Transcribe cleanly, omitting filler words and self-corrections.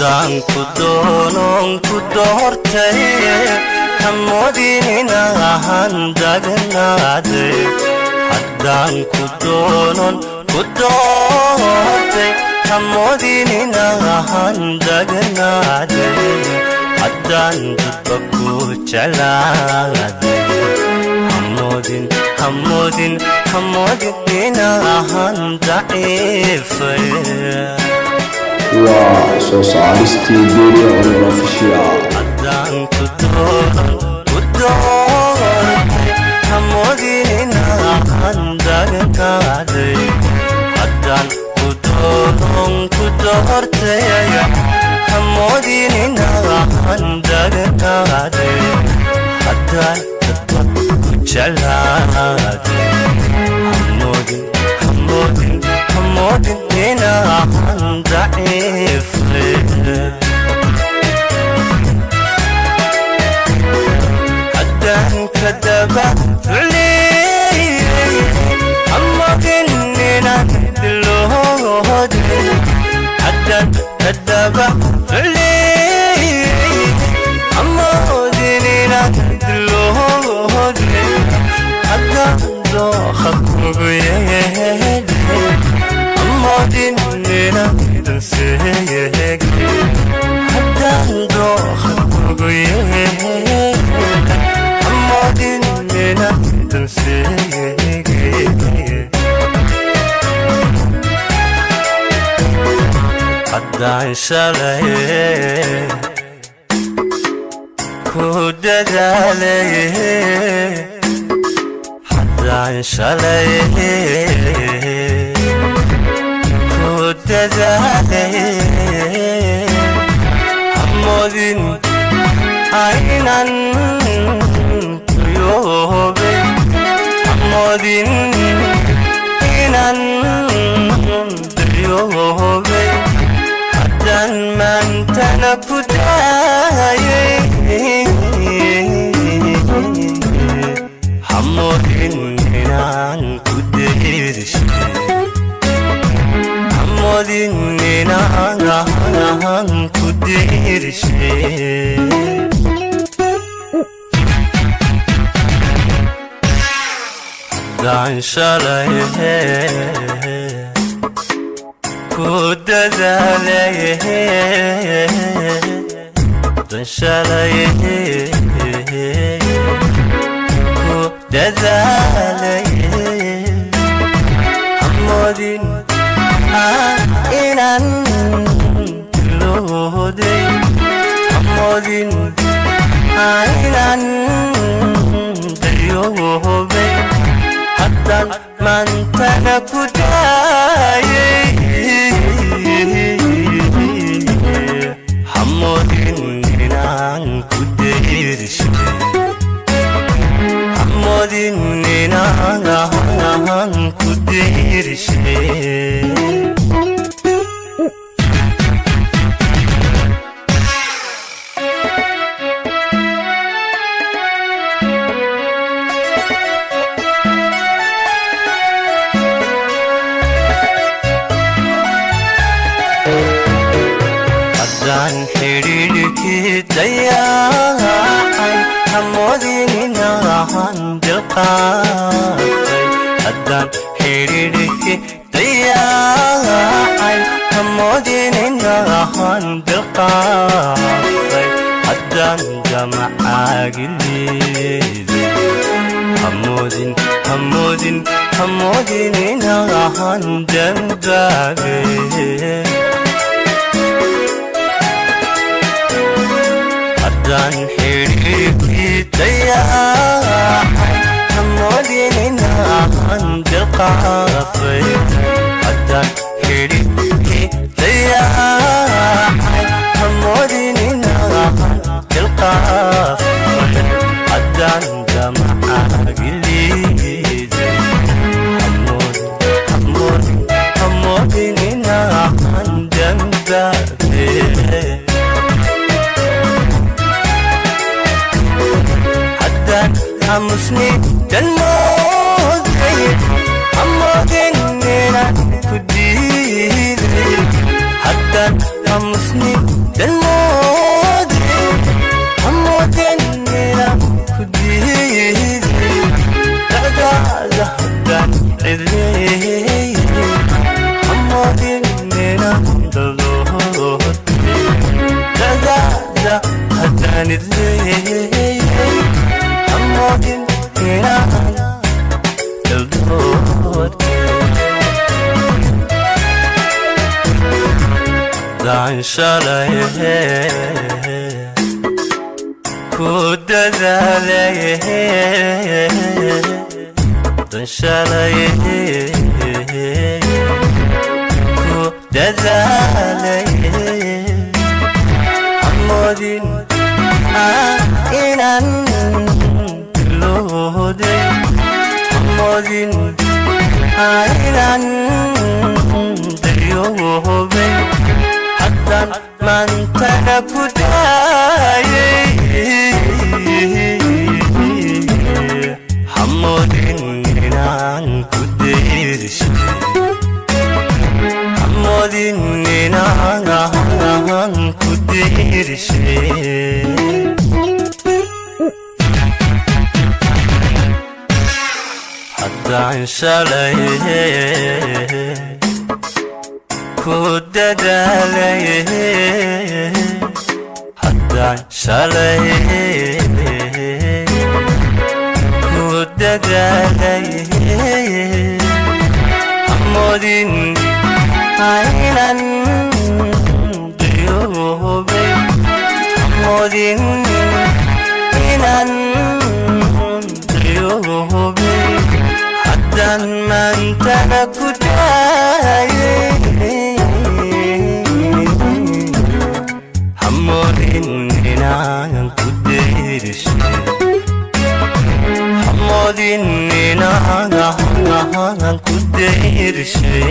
haddaan ku doonon ku doortay hamoodin inaan dagnaaday haddaan ku doonon ku doortay hamoodin inaan dagnaaday haddaan dadba ku jeclaaday hamoodin hamoodin hamoodin inaan daciifay soo saalistii Diiriye oo official haddaan ku doortay hamoodin inaan dagnaaday haddaan ku doonon ku doortay hamoodin inaan dagnaaday haddaan dadba ku jeclaaday hamoodin hamoodin hamoodin inaan daciifay haddaan kadaba ficliyey hamoodin inaan dilooday haddaan kadaba ficliyey hamoodin inaan dilooday haddaan dooqa kugu yeedhay hamoodin inaan danseeyey haddaan dooqa kugu yeedhay hamoodin inaan danseeyey haddaan shalay ku dadaalay haddaan shalay ku dadaalay hamoodin aynan kuyoobay hamoodin inaan dayoobay haddaan maantana ku daayay hamoodin inaan ku dayrishay hamoodin inaan ku dayrishay haddaan shalay ku dadaalay haddaan shalay ku dadaalay hamoodin inaan dilooday hamoodin inaan dayoobay haddaan maantana ku daayay hamoodin inaan ku dayrishay hamoodin inaan ku dayrishay haddaan xidhiidhkii dayacay hamoodin inaan dilqaaday haddaan xidhiidhkii dayacay hamoodin inaan dilqaaday haddaan jamacaagi liiday hamoodin hamoodin hamoodin inaan dambaabay haddaan xidhiidhkii dayacay hamoodin inaan dilqaafay haddaan xidhiidhkii dayacay hamoodin inaan dilqaafay haddaan jamacaagi liiday hamoodin hamoodin inaan dambaabay haddaan hamusni danmooday hamoodin inaan ku diiday haddaan hamusni haddaan shalay ku dadaalay haddaan shalay ku dadaalay hamoodin inaan ilooday hamoodin inaan dayoobay haddaan maantana ku daayay hamoodin inaan ku dayrishay hamoodin inaan ku dayrishay haddaan shalay ku dadaalay haddaan shalay ku dadaalay hamoodin inaan dayoobay hamoodin inaan dayoobay haddaan maantana ku daayay hamoodin inaan ku dayrishay hamoodin inaan ku dayrishay